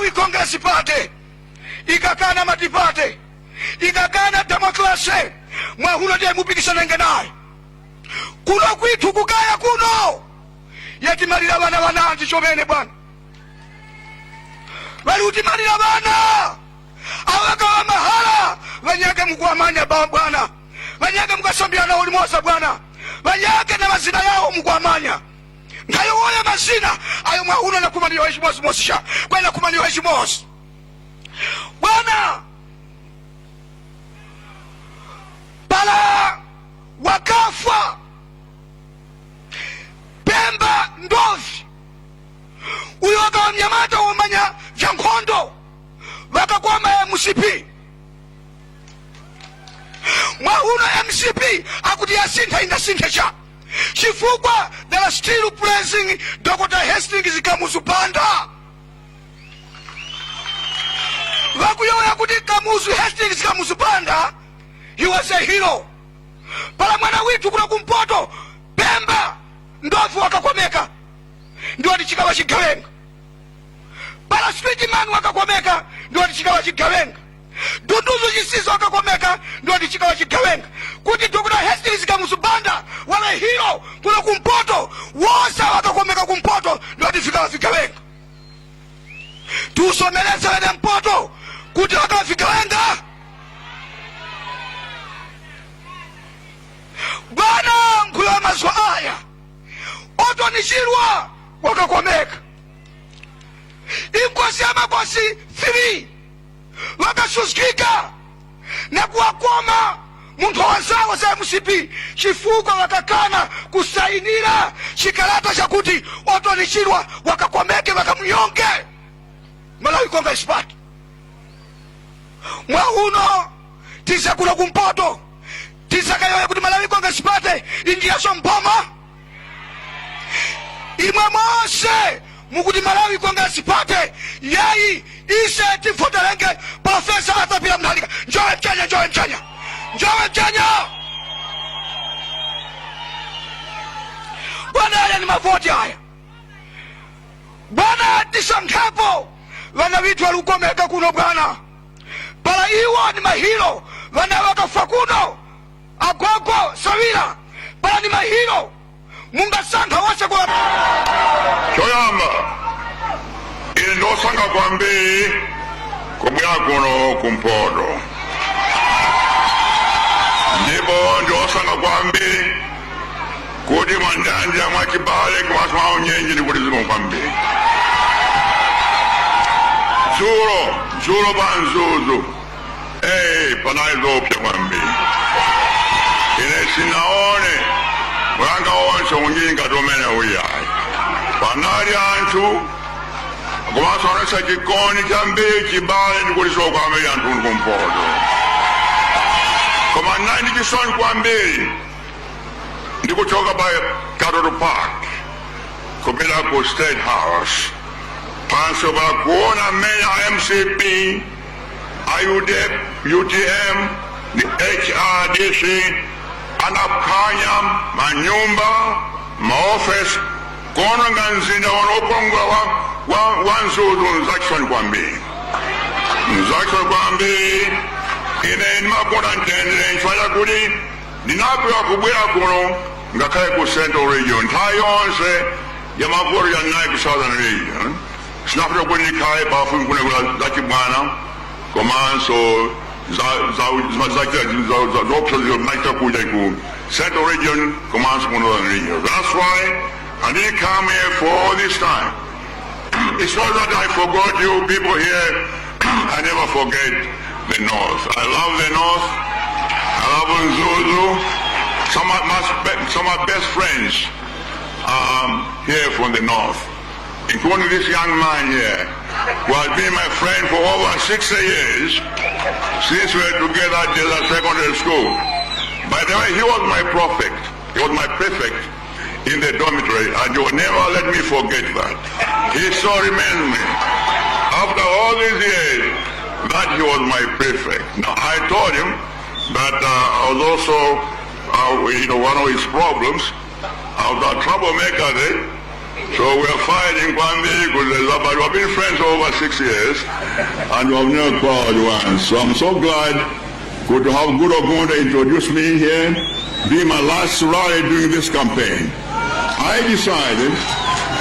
Malawi Congress Party ikakana matipate ikakana demokrasi Mwahuno ndiye mupikisana naye kuno kwitu kugaya kuno yatimalira bana bananji chomene bwana bali utimalira bana awakawa mahala banyage mugwamanya bwana banyage mukasombyana ulimosa bwana banyage na mazina yao mugwamanya ngayo woya mazina ayo Mwahuno na kumaniyo heshimosi mosisha kwena kumaniyo heshimosi bwana pala wakafa Pemba Ndovi uyo wakawa mnyamata wamanya vya nkhondo wakakwama MCP Mwahuno MCP akuti yasintha indasintha cha chifukwa they are still praising Dr. Hastings Kamuzu Banda wakuyoya kuti Kamuzu Hastings Kamuzu Banda he was a hero pala mwana witu kuna kumpoto Pemba Ndovi wakakwameka ndio atichikawa chigawenga pala Streetman wakakwameka ndio atichikawa chigawenga Dunduzo Chisizo wakakwameka ndio atichikawa chigawenga kuti Dr. Hastings Kamuzu Banda wale hero kuna kumpoto wosa wakakwameka kumpoto ndio atifikawa chigawenga tusomeleze wene mpoto kuti wakawa chigawenga bwana nkula mazwa aya otonishirwa wakakwameka inkosi ya makosi 3 wakasuskika na kuwakoma muntu wanzawo za MCP chifukwa wakakana kusainira chikalata chakuti otonishirwa wakakwameke wakamnyonge Malawi Congress Party Mwahuno tisakula kumpoto tisakayoya kuti Malawi Congress Party ingiyaso mpoma imwe mose mukuti Malawi Congress Party yayi ise tifotelenge Professor Arthur Peter Mutharika njowe mchanya bwana haya ni mavoti haya bwana tisankhepo wana vitu walukomeka kuno bwana pala iwo ni mahiro wana wakafa kuno agogo Sawira pala ni mahiro mungasanga wose kwa choyamba indosanga kwambi kumyakuno kumpodo ndipo ndosanga kwambi kuti manjanja mwachibale kumasuma unyenji ni kuti zimu kwambi Zuro banzuzu panaizopya kwambi ine sinaone mwanga wonse unyinga tomene uyayi panali anthu kumasonesa chikoni cha mbii chibale ndikuliso kwambi anthu ndikumpoto koma nani chisoni kwambi ndikuchoka by Cattle Park kupita ku State House panso bakuona meya MCP IUDEP UTM ni HRDC anapkanya manyumba maoffice kona nganzinda wanopongwa wanzuzu Jackson kwambi ine nimakona ntendere nfanya kuti ndinapewa kubwera kuno ngakhale ku Central Region nthawi yonse ya makolo ya nayi ku Southern Region sinafuna kuti ndikhale pafupi kunekula zachibwana komanso zopsa zimachita kuja ku Central Region komanso ku Northern Region. That's why I didn't come here for all this time. It's not that I forgot you people here. I never forget the North. I love the North. I love Nzuzu. Some of my best friends here from the North, including this young man here, who has been my friend for over 60 years, since we were together at the secondary school. By the way, he was my prefect. He was my prefect in the dormitory, and you will never let me forget that. He so remembers me. After all these years, that he was my prefect. Now, I told him that I was also, one of his problems, I was a troublemaker there, So we're fighting one day because we've been friends for over 6 years and we've never quarreled once. So I'm so glad to have good opportunity to introduce me here, being my last rally during this campaign. I decided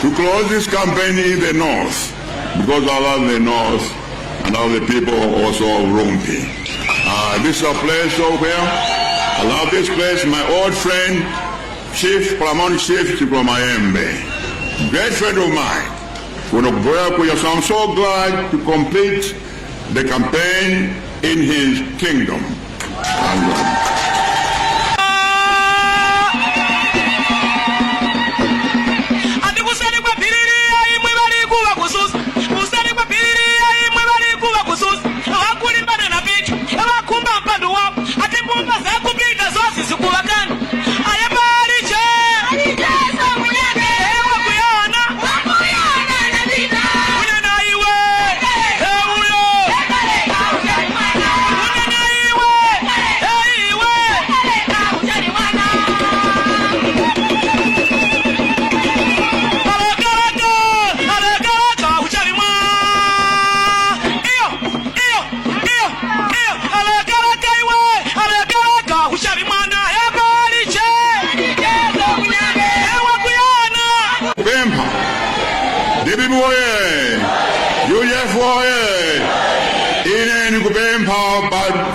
to close this campaign in the north because I love the north and all the people also of Rumphi. This is a place over here. I love this place. My old friend, Chief Paramount Chief from Miami, great friend of mine. So I'm so glad to complete the campaign in his kingdom.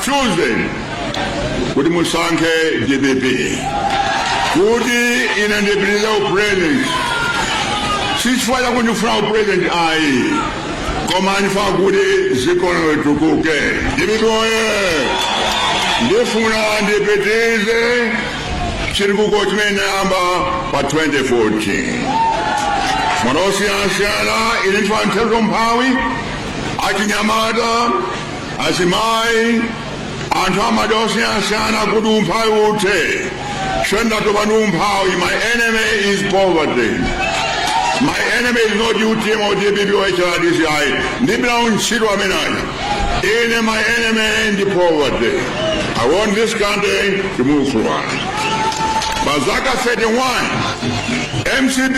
Tuesday, kuti musankhe DPP, kuti ine ndipitiriza upresident, sichifuna kuti ndifuna upresident ayi, koma ndifuna kuti zikomo litukuke. DPP oye, ndifuna ndipitirize chitukuko chimene amba pa 2014. Mwana osiyana-siyana ine ndifuna nthawi mphawi, achinyamata, azimayi, anthu amadosiyana-siyana kuti umphawi uthe. Shendatoba umphawi. My enemy is poverty. My enemy is not you, team or DPP or HRDCI. Ndipila unchidwa amenaja. Ine my enemy in the poverty. I want this country to move forward. Bazaka 31, MCB.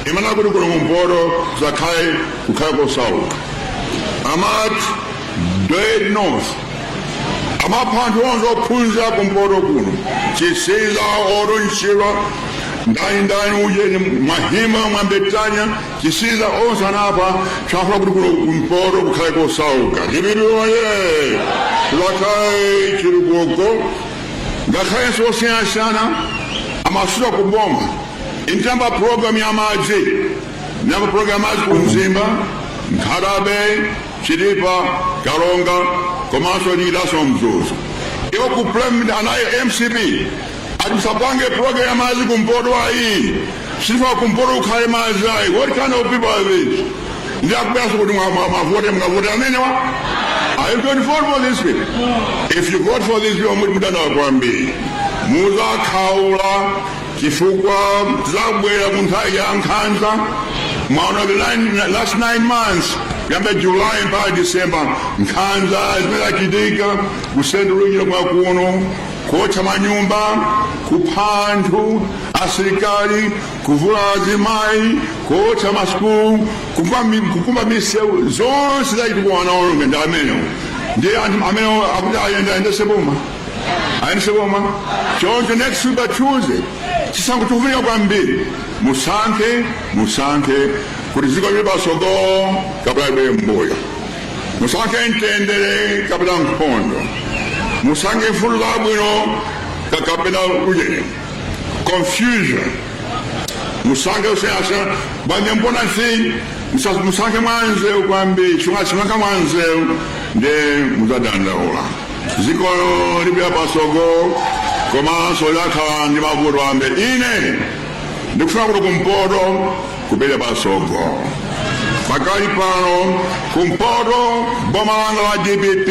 Imana kuti kuna mumporo zakai kukako south. Amat Dead North. Amaphantu onse ophunzira kumporo kuno. Chisiza oronshira ndani uje Mahima Mwambetanya chisiza onse anapa chafuna kuti kuno kumporo kukhale kosauka. Ndibiriwaye lakai chirugoko ngakhale sosiyana amasuka kuboma. Intamba program ya maji. Namba program ya maji kumzimba Nkarabe Chiripa, Karonga, Komanso Nidaso Mzuzu. Iyo kuplemda anaye MCB. Atisapange program mazi kumpodo wa hii. Sifa kumpodo ukhale mazi hai. What kind of people are these? Ndiya kubasa kuti mavote mkavote amenewa? Are you going to vote for these people? If you vote for these people, mutana wakwambi. Muza kaula, kifukwa, zabwela kunthai ya nkhanza. Mauna the last 9 months. Yamba July mpaka December, nkhanza zimela kidika, kusenda ulujila kwa kuno, kuocha manyumba, kuphantu, asirikali, kuvula azimai, kuocha maskulu, kukumba miseu, zonse zaidi kwa wanaolunga nda ameno. Ndiye ameno akuta ayenda seboma. Ayenda seboma. Chonjo next week by Tuesday. Chisangu tufika kwa mbili. Musanke, kurizika liba sogo, kabla ibe mboya. Musanke entendere, kabla nkondo. Musanke fulu labwino, kabla ujene. Confusion. Musanke usayasa, banye mbona si, musanke mwanze ukwambi, chunga mwanze, de muzadanda ola. Ziko liba basogo, koma solaka ni maburu ambe. Ine, ndikufuna kuti kumpoto kupele basogo. Pakali pano kumpoto boma langa la DPP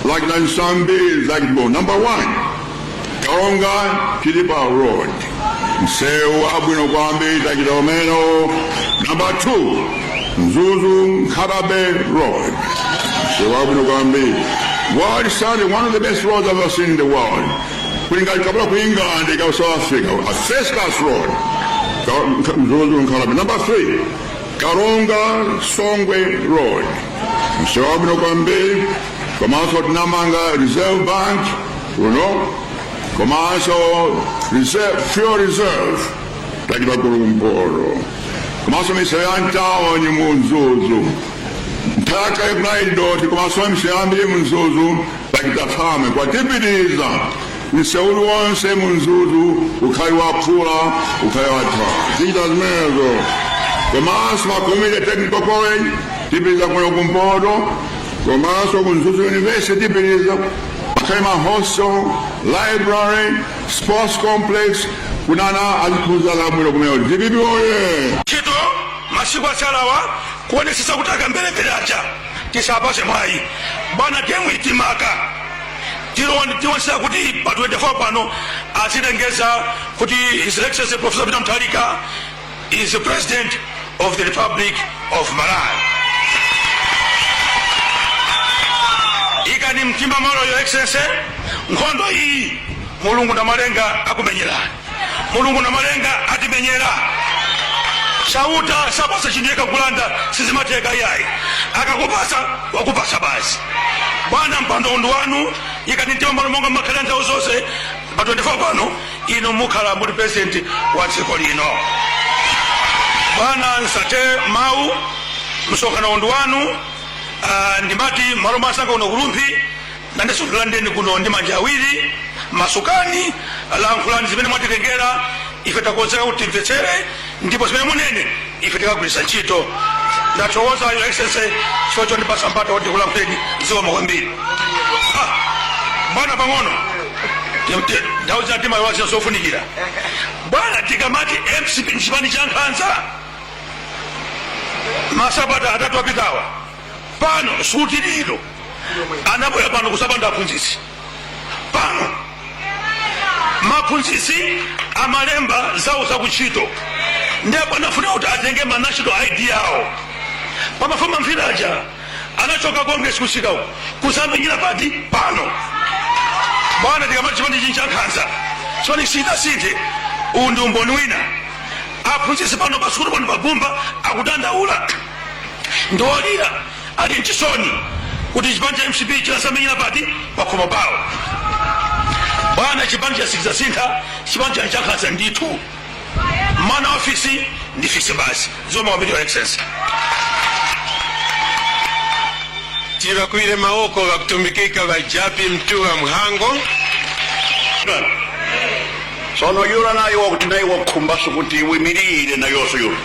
like na Nsambi like bo. Number 1, Karonga Chiripa Road. Mseu abwino kwambi like Domeno. Number 2, Mzuzu Nkarabe Road. Mseu abwino kwambi. World started one of the best roads I've ever seen in the world. Kuinga kabla kuinga andika South Africa, a first class road. Number 3, Karonga Songwe Road. Msewabino Kwambe, Komanso Namanga Reserve Bank, Komanso Fuel Reserve, Takiba Kurumporo. Komanso Misayanta Onyi Munzuzu. Ntaka Ibrahidoti, Komanso Misayambi Munzuzu, Takita Fame, kwa tipiriza. Niseulu wonse Munzuzu, ukaiwa pula, ukaiwa ta. Zita zmezo. Komanso Makumile Technical College, tipiriza kwa Kumporo, Komanso Munzuzu University, tipiriza. Kama hostel, library, sports complex, kunana alikuza la mwilo kumeo. Dibibi oye! Chito, mashigwa chalawa, kuwane sisa kutaka mbele acha. Kisa apase mwai. Bana temu itimaka. Tiwa sisa kuti patuwede fapano, asidengeza kuti His Excellency Professor Peter Mutharika is the President of the Republic of Malawi. Ika ni mtimba maro yo Excellency, nkondo hii Mulungu na malenga akumenyera. Mulungu na malenga atimenyera. Shauta sabasa chineka kulanda sizimateka yai. Akakupasa wakupasa basi. Bwana mpando unduanu ika ni mtimba maro monga makalenda uzose batwende fapano ino mukala muri president wa Tsikolino. Bwana nsate mau msoka na unduanu ndimati maroma sanga uno Rumphi nande Sulandeni kuno ndimanja awiri masukani lankulani zimene mwatikengera ifeta kozeka kuti mvetsere ndipo zimene munene ifetika kulisa ntchito ndatowoza Your Excellency chocho ndipasa mpata woti kulankhuleni ziwa makwambiri bwana pang'ono ndauza tima yawazira zofunikira bwana tikamati MCP nchipani cha Nkhanza masabata atatu apitawa pano sutiliro anaboya pano kusabanda aphunzitsi pano maphunzitsi amalemba zawo zakuntchito ndipo anafuna kuti atenge ma national ID yawo pamafoma mviraja anachoka Congress kusikawo kusamenyira pati pano bwana tikamati chipani cha Nkhanza choni sinthe undi umboni wina aphunzitsi pano pasukulu pano pagumba akudandaula ndolira ali mchisoni kuti chipani cha MCP chinasamenyira pati pakhomo pawo bwana chipani cha sintha chipani cha Nkhanza ndithu mana ofisi ndi fisi basi zoma wa Your Excellency tibakwire maoko bakutumikika bajapi mtuwa mhango sono yura nayo wakuti nayo wakukhumbaso kuti wimirire nayoso yura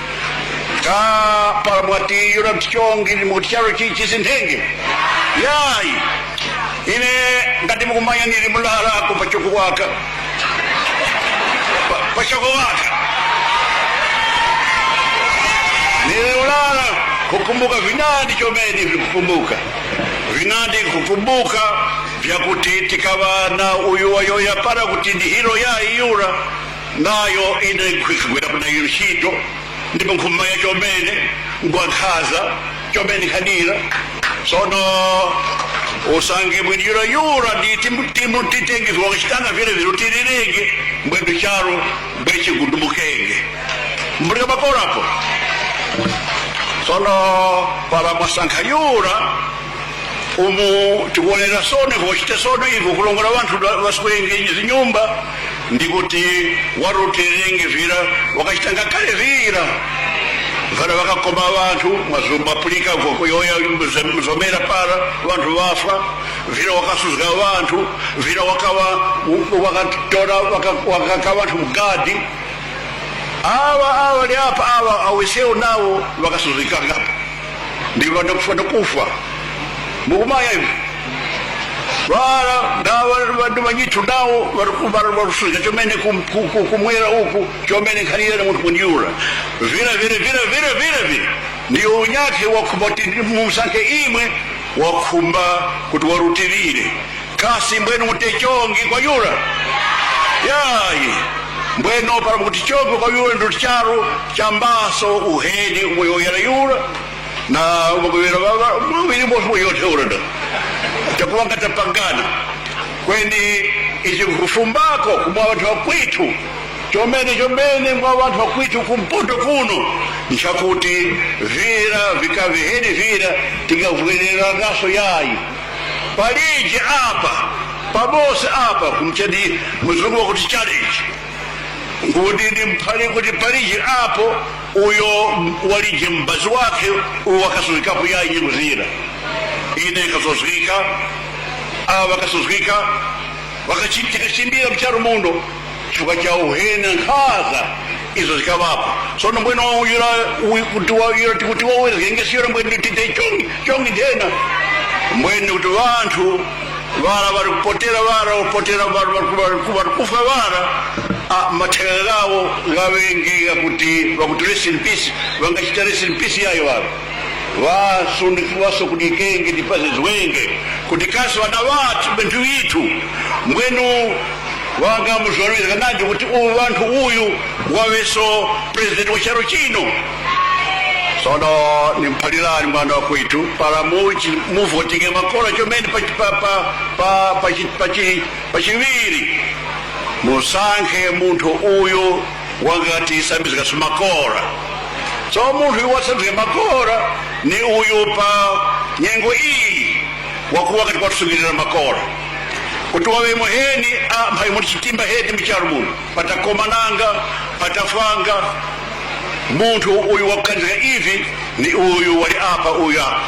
ka paramwati yura mtichongi mukuti charo chichi sintenge yai ine ngati mukumanya nili mulala kupachoko waka pachoko waka nili mulala kukumbuka vinadi chomeni vikukumbuka vinadi kukumbuka vyakuti tikavana uyu wayoya para kuti ndi hiro ya iyura nayo ine kwikigwera kuna yirishito ndipo nkhumaya chomene ngwankhaza chomene khadira sono usange mwini yura ndi timu titengizwa wakachitanga vile virutirenge mbwendo charo mbeche kundumukenge mbulika bakorapo sono para masankha yura umu tikuonera sone kuchite sono hivyo kulongora vantu vasikuenge zinyumba ndikuti warutirenge vira wakachitanga kale vira vana vakakoma vantu mazomapulika kuyoya mzomera para vantu vafa vira wakasuzga vantu vira wakatora wakaka vantu mugadi awa liapa awa aweseo nawo vakasuzika ngapa ndivo ndakufana kufa mukumaya hivi wala vantu vanyitu nawo varusuzika chomene kumwera uku chomene khalira muntu kunyura vira ndiyo unyake wakhumba musanke imwe wakhumba kuti warutirire kasi mbwenu mutechongi kwa yura yayi mbweno para kuti chongi kwa yura ndo charo chambaso uheni umoyoyera yura na umagwira mwini mwosu yote uranda takuwanga tapangana kweni ichi kufumbako kumwa watu wa kwitu chomene mwa wanthu wakwitu kumpoto kuno nchakuti vira vikaviheni vira tingavwerera naso yayi palije apa pabose apa kumchadi muzungu wakuti challenge ngudi mphali kuti palije apo uyo walije mbazi wake wakasuzikapo yayi nyekuzira ine kasuzika wakasuzika wakachimbira mcharo mundo chifukwa cha uhena nkhaza izo zikavapo sono mbwene kuti wawezgengesiyora mbwene tite chongi ndena mbwene kuti vanthu vara vari kupotera vari kufa vara matheka gawo gavengeka kuti vakuti rest in peace vangachita rest in peace yayo varo vasokudikenge tipaze ziwenge kuti kasi vana vathu benthu ithu mbwenu wanga muzvaruvira kananje kuti vanthu uyu waveso president wa charo chino sono nimphalirani mwana wakwitu para muvotinge makora chomene pachiviri musankhe munthu uyu wangati sambizika sumakora so munthu uyu wasambizika makora ni uyu pa nyengo iyi wakuwa kati kwatusungirira makora kuti wawe muheni mphai muti chitimba hedi mcharo muno patakomananga patafanga munthu uyu wakukanzika ivi ni uyu wali apa uyu apa